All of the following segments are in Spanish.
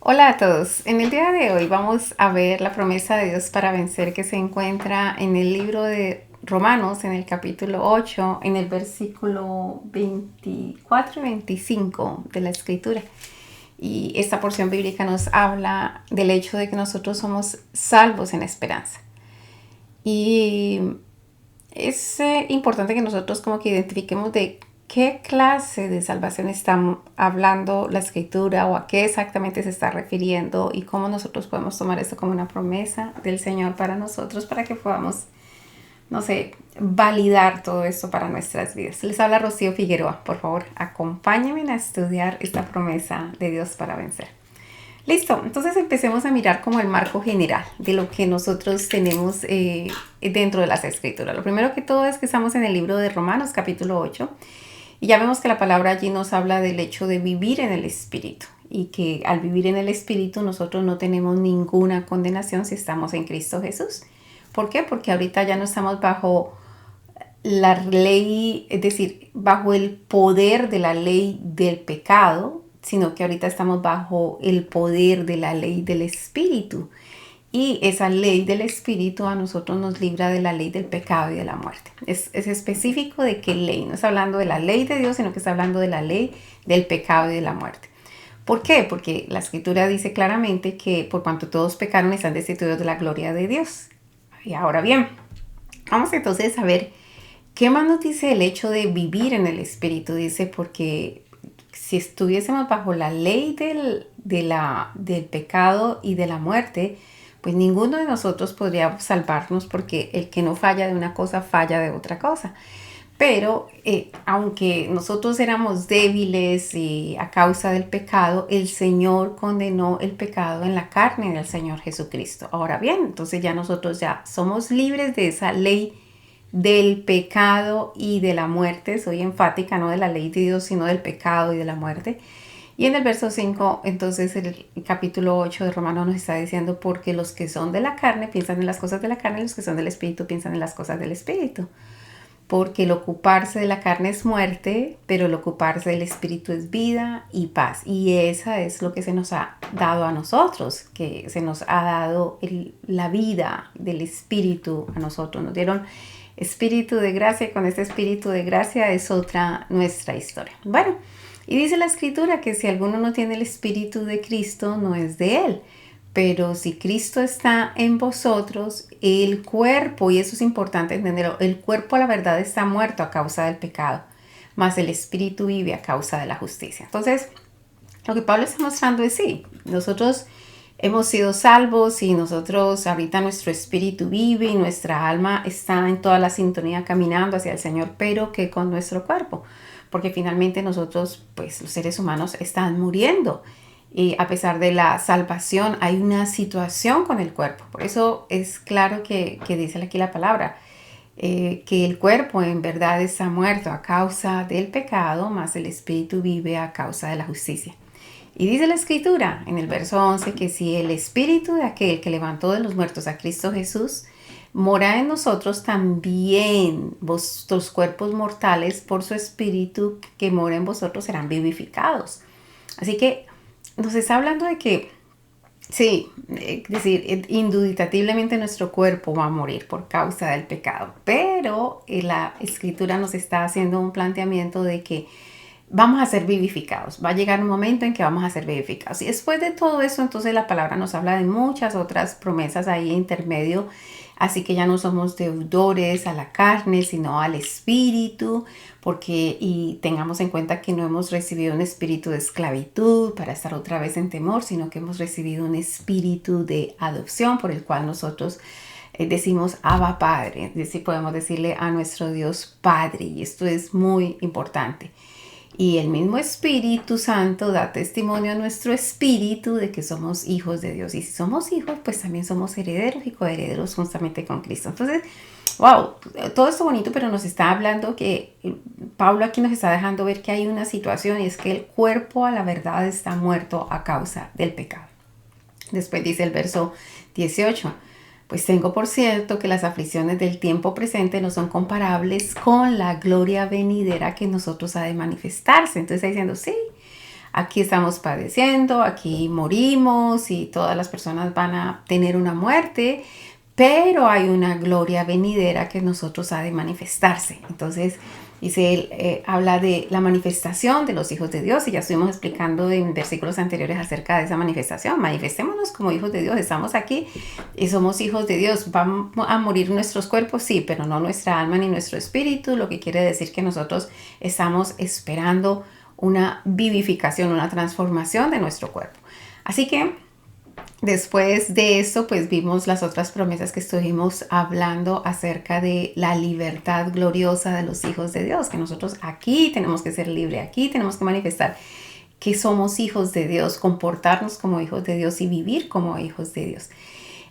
Hola a todos. En el día de hoy vamos a ver la promesa de Dios para vencer que se encuentra en el libro de Romanos, en el capítulo 8, en el versículo 24 y 25 de la escritura. Y esta porción bíblica nos habla del hecho de que nosotros somos salvos en esperanza. Y es importante que nosotros como que identifiquemos de qué clase de salvación está hablando la escritura o a qué exactamente se está refiriendo y cómo nosotros podemos tomar esto como una promesa del Señor para nosotros para que podamos, no sé, validar todo esto para nuestras vidas. Les habla Rocío Figueroa. Por favor, acompáñenme a estudiar esta promesa de Dios para vencer. Listo, entonces empecemos a mirar como el marco general de lo que nosotros tenemos dentro de las escrituras. Lo primero que todo es que estamos en el libro de Romanos capítulo 8 y ya vemos que la palabra allí nos habla del hecho de vivir en el Espíritu y que al vivir en el Espíritu nosotros no tenemos ninguna condenación si estamos en Cristo Jesús. ¿Por qué? Porque ahorita ya no estamos bajo la ley, es decir, bajo el poder de la ley del pecado, sino que ahorita estamos bajo el poder de la ley del Espíritu. Y esa ley del Espíritu a nosotros nos libra de la ley del pecado y de la muerte. Es específico de qué ley. No está hablando de la ley de Dios, sino que está hablando de la ley del pecado y de la muerte. ¿Por qué? Porque la Escritura dice claramente que por cuanto todos pecaron están destituidos de la gloria de Dios. Y ahora bien, vamos entonces a ver qué más nos dice el hecho de vivir en el Espíritu. Dice porque si estuviésemos bajo la ley del pecado y de la muerte, pues ninguno de nosotros podría salvarnos porque el que no falla de una cosa falla de otra cosa. Pero aunque nosotros éramos débiles y a causa del pecado, el Señor condenó el pecado en la carne del Señor Jesucristo. Ahora bien, entonces ya nosotros ya somos libres de esa ley del pecado y de la muerte. Soy enfática, no de la ley de Dios, sino del pecado y de la muerte. Y en el verso 5, entonces el capítulo 8 de Romanos nos está diciendo, porque los que son de la carne piensan en las cosas de la carne, y los que son del Espíritu piensan en las cosas del Espíritu. Porque el ocuparse de la carne es muerte, pero el ocuparse del Espíritu es vida y paz. Y esa es lo que se nos ha dado a nosotros, que se nos ha dado la vida del Espíritu a nosotros. Nos dieron espíritu de gracia y con este espíritu de gracia es otra nuestra historia. Bueno, y dice la Escritura que si alguno no tiene el Espíritu de Cristo, no es de él. Pero si Cristo está en vosotros, el cuerpo, y eso es importante entenderlo, el cuerpo a la verdad está muerto a causa del pecado, mas el espíritu vive a causa de la justicia. Entonces, lo que Pablo está mostrando es sí, nosotros hemos sido salvos y nosotros ahorita nuestro espíritu vive y nuestra alma está en toda la sintonía caminando hacia el Señor, pero que con nuestro cuerpo, porque finalmente nosotros, pues los seres humanos están muriendo. Y a pesar de la salvación, hay una situación con el cuerpo. Por eso es claro que dice aquí la palabra, que el cuerpo en verdad está muerto a causa del pecado, mas el espíritu vive a causa de la justicia. Y dice la Escritura en el verso 11 que si el espíritu de aquel que levantó de los muertos a Cristo Jesús mora en nosotros, también vuestros cuerpos mortales por su espíritu que mora en vosotros serán vivificados. Así que nos está hablando de que, sí, es decir, indubitativamente nuestro cuerpo va a morir por causa del pecado, pero la Escritura nos está haciendo un planteamiento de que vamos a ser vivificados. Va a llegar un momento en que vamos a ser vivificados. Y después de todo eso, entonces la palabra nos habla de muchas otras promesas ahí intermedio. Así que ya no somos deudores a la carne, sino al espíritu, porque y tengamos en cuenta que no hemos recibido un espíritu de esclavitud para estar otra vez en temor, sino que hemos recibido un espíritu de adopción por el cual nosotros decimos Abba Padre, es decir, podemos decirle a nuestro Dios Padre, y esto es muy importante. Y el mismo Espíritu Santo da testimonio a nuestro espíritu de que somos hijos de Dios. Y si somos hijos, pues también somos herederos y coherederos justamente con Cristo. Entonces, wow, todo esto bonito, pero nos está hablando que Pablo aquí nos está dejando ver que hay una situación y es que el cuerpo a la verdad está muerto a causa del pecado. Después dice el verso 18. Pues tengo por cierto que las aflicciones del tiempo presente no son comparables con la gloria venidera que en nosotros ha de manifestarse. Entonces está diciendo, sí, aquí estamos padeciendo, aquí morimos y todas las personas van a tener una muerte, pero hay una gloria venidera que en nosotros ha de manifestarse. Entonces, dice él, habla de la manifestación de los hijos de Dios y ya estuvimos explicando en versículos anteriores acerca de esa manifestación. Manifestémonos como hijos de Dios, estamos aquí y somos hijos de Dios. ¿Van a morir nuestros cuerpos? Sí, pero no nuestra alma ni nuestro espíritu, lo que quiere decir que nosotros estamos esperando una vivificación, una transformación de nuestro cuerpo. Así que después de esto, pues vimos las otras promesas que estuvimos hablando acerca de la libertad gloriosa de los hijos de Dios, que nosotros aquí tenemos que ser libres, aquí tenemos que manifestar que somos hijos de Dios, comportarnos como hijos de Dios y vivir como hijos de Dios.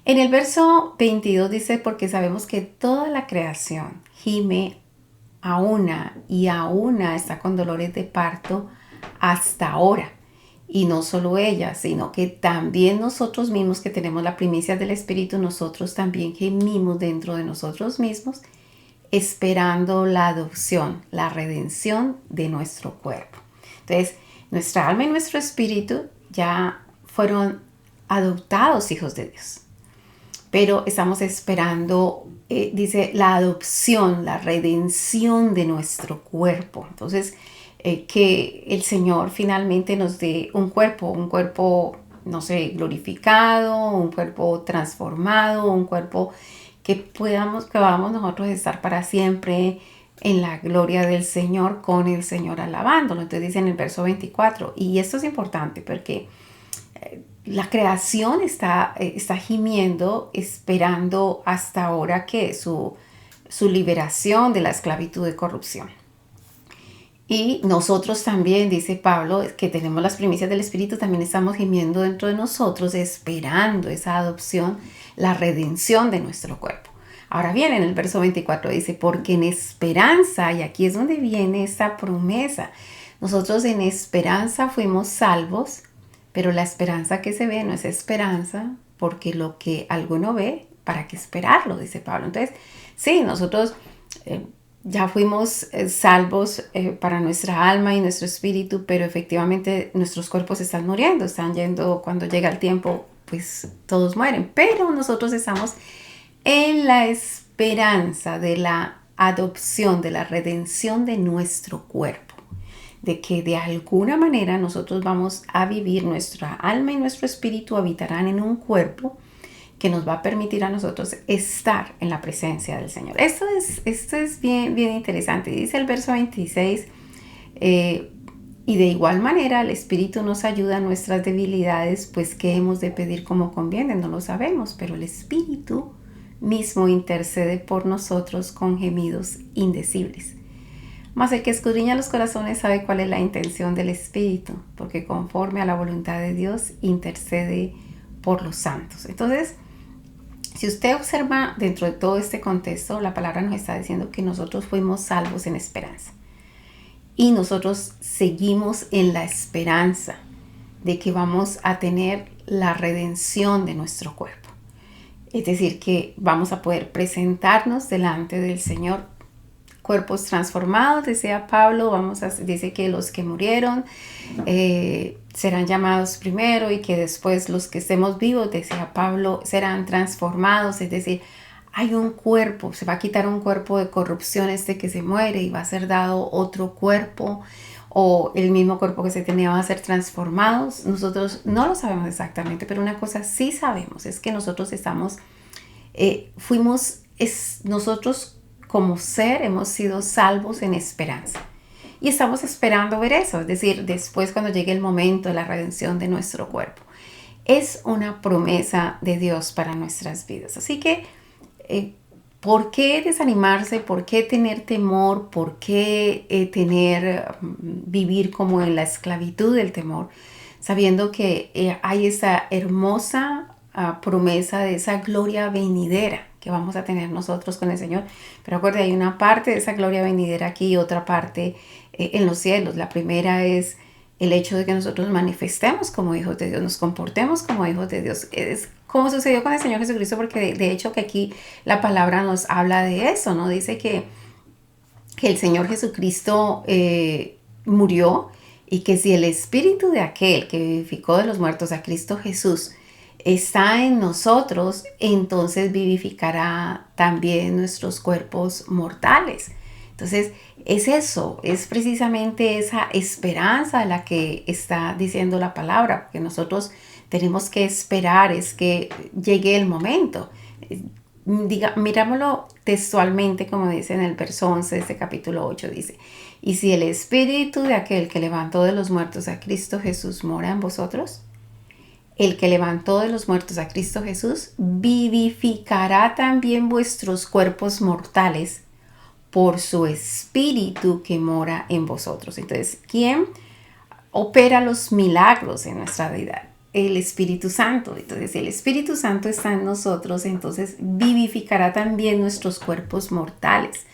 En el verso 22 dice, porque sabemos que toda la creación gime a una y a una está con dolores de parto hasta ahora. Y no solo ella, sino que también nosotros mismos que tenemos la primicia del Espíritu, nosotros también gemimos dentro de nosotros mismos, esperando la adopción, la redención de nuestro cuerpo. Entonces, nuestra alma y nuestro espíritu ya fueron adoptados hijos de Dios. Pero estamos esperando, dice, la adopción, la redención de nuestro cuerpo. Entonces, que el Señor finalmente nos dé un cuerpo, no sé, glorificado, un cuerpo transformado, un cuerpo que podamos nosotros estar para siempre en la gloria del Señor, con el Señor alabándolo. Entonces dice en el verso 24, y esto es importante porque la creación está gimiendo, esperando hasta ahora que su liberación de la esclavitud de corrupción. Y nosotros también, dice Pablo, que tenemos las primicias del Espíritu, también estamos gimiendo dentro de nosotros, esperando esa adopción, la redención de nuestro cuerpo. Ahora bien, en el verso 24 dice, porque en esperanza, y aquí es donde viene esta promesa, nosotros en esperanza fuimos salvos, pero la esperanza que se ve no es esperanza, porque lo que alguno ve, ¿para qué esperarlo? Dice Pablo. Entonces, sí, nosotros ya fuimos salvos para nuestra alma y nuestro espíritu, pero efectivamente nuestros cuerpos están muriendo, están yendo, cuando llega el tiempo, pues todos mueren. Pero nosotros estamos en la esperanza de la adopción, de la redención de nuestro cuerpo, de que de alguna manera nosotros vamos a vivir, nuestra alma y nuestro espíritu habitarán en un cuerpo que nos va a permitir a nosotros estar en la presencia del Señor. Esto es bien, bien interesante. Dice el verso 26, y de igual manera el Espíritu nos ayuda en nuestras debilidades, pues ¿qué hemos de pedir como conviene? No lo sabemos, pero el Espíritu mismo intercede por nosotros con gemidos indecibles. Mas el que escudriña los corazones sabe cuál es la intención del Espíritu, porque conforme a la voluntad de Dios intercede por los santos. Entonces, si usted observa dentro de todo este contexto, la palabra nos está diciendo que nosotros fuimos salvos en esperanza. Y nosotros seguimos en la esperanza de que vamos a tener la redención de nuestro cuerpo. Es decir, que vamos a poder presentarnos delante del Señor cuerpos transformados, decía Pablo, dice que los que murieron serán llamados primero y que después los que estemos vivos, decía Pablo, serán transformados. Es decir, hay un cuerpo, se va a quitar un cuerpo de corrupción que se muere y va a ser dado otro cuerpo, o el mismo cuerpo que se tenía va a ser transformados. Nosotros no lo sabemos exactamente, pero una cosa sí sabemos, es que nosotros nosotros como ser hemos sido salvos en esperanza. Y estamos esperando ver eso, es decir, después cuando llegue el momento de la redención de nuestro cuerpo. Es una promesa de Dios para nuestras vidas. Así que, ¿por qué desanimarse? ¿Por qué tener temor? ¿Por qué vivir como en la esclavitud del temor? Sabiendo que hay esa hermosa promesa de esa gloria venidera que vamos a tener nosotros con el Señor. Pero acuérdate, hay una parte de esa gloria venidera aquí y otra parte en los cielos. La primera es el hecho de que nosotros manifestemos como hijos de Dios, nos comportemos como hijos de Dios. Es como sucedió con el Señor Jesucristo, porque de hecho que aquí la palabra nos habla de eso, ¿no? Dice que el Señor Jesucristo murió Y que si el espíritu de aquel que vivificó de los muertos a Cristo Jesús está en nosotros, entonces vivificará también nuestros cuerpos mortales. Entonces, es eso, es precisamente esa esperanza a la que está diciendo la palabra, porque nosotros tenemos que esperar, es que llegue el momento. Mirámoslo textualmente, como dice en el verso 11 de este capítulo 8, dice, y si el espíritu de aquel que levantó de los muertos a Cristo Jesús mora en vosotros, el que levantó de los muertos a Cristo Jesús vivificará también vuestros cuerpos mortales por su espíritu que mora en vosotros. Entonces, ¿quién opera los milagros en nuestra vida? El Espíritu Santo. Entonces, si el Espíritu Santo está en nosotros, entonces vivificará también nuestros cuerpos mortales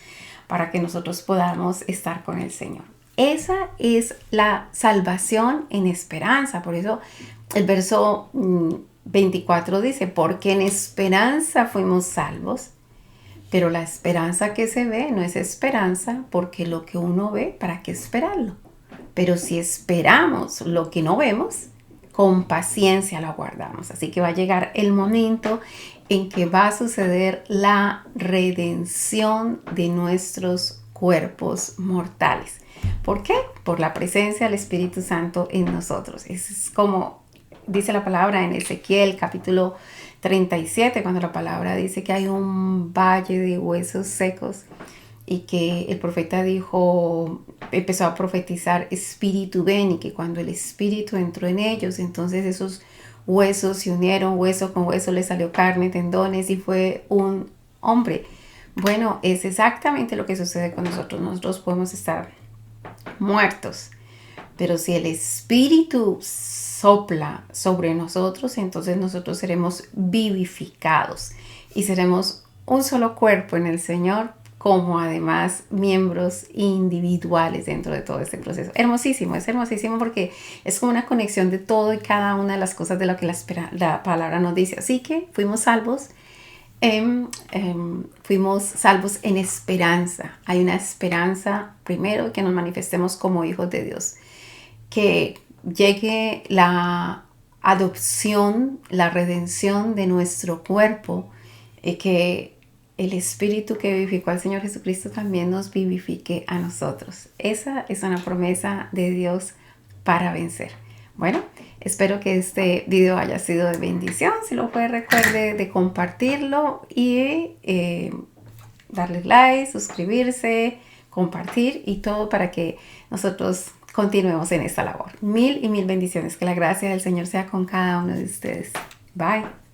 para que nosotros podamos estar con el Señor. Esa es la salvación en esperanza. Por eso el verso 24 dice, porque en esperanza fuimos salvos. Pero la esperanza que se ve no es esperanza, porque lo que uno ve, ¿para qué esperarlo? Pero si esperamos lo que no vemos, con paciencia lo aguardamos. Así que va a llegar el momento en que va a suceder la redención de nuestros cuerpos mortales. ¿Por qué? Por la presencia del Espíritu Santo en nosotros. Es como dice la palabra en Ezequiel capítulo 37, cuando la palabra dice que hay un valle de huesos secos y que el profeta empezó a profetizar espíritu ven, y que cuando el espíritu entró en ellos, entonces esos huesos se unieron, hueso con hueso le salió carne, tendones y fue un hombre. Bueno, es exactamente lo que sucede con nosotros. Nosotros podemos estar muertos, pero si el espíritu sopla sobre nosotros, entonces nosotros seremos vivificados y seremos un solo cuerpo en el Señor, como además miembros individuales dentro de todo este proceso. Hermosísimo, es hermosísimo porque es como una conexión de todo y cada una de las cosas de lo que la palabra nos dice. Así que fuimos salvos. Fuimos salvos en esperanza. Hay una esperanza, primero, que nos manifestemos como hijos de Dios, que llegue la adopción, la redención de nuestro cuerpo, que el Espíritu que vivificó al Señor Jesucristo también nos vivifique a nosotros. Esa es una promesa de Dios para vencer. Bueno, espero que este video haya sido de bendición. Si lo fue, recuerde de compartirlo y darle like, suscribirse, compartir y todo para que nosotros continuemos en esta labor. Mil y mil bendiciones. Que la gracia del Señor sea con cada uno de ustedes. Bye.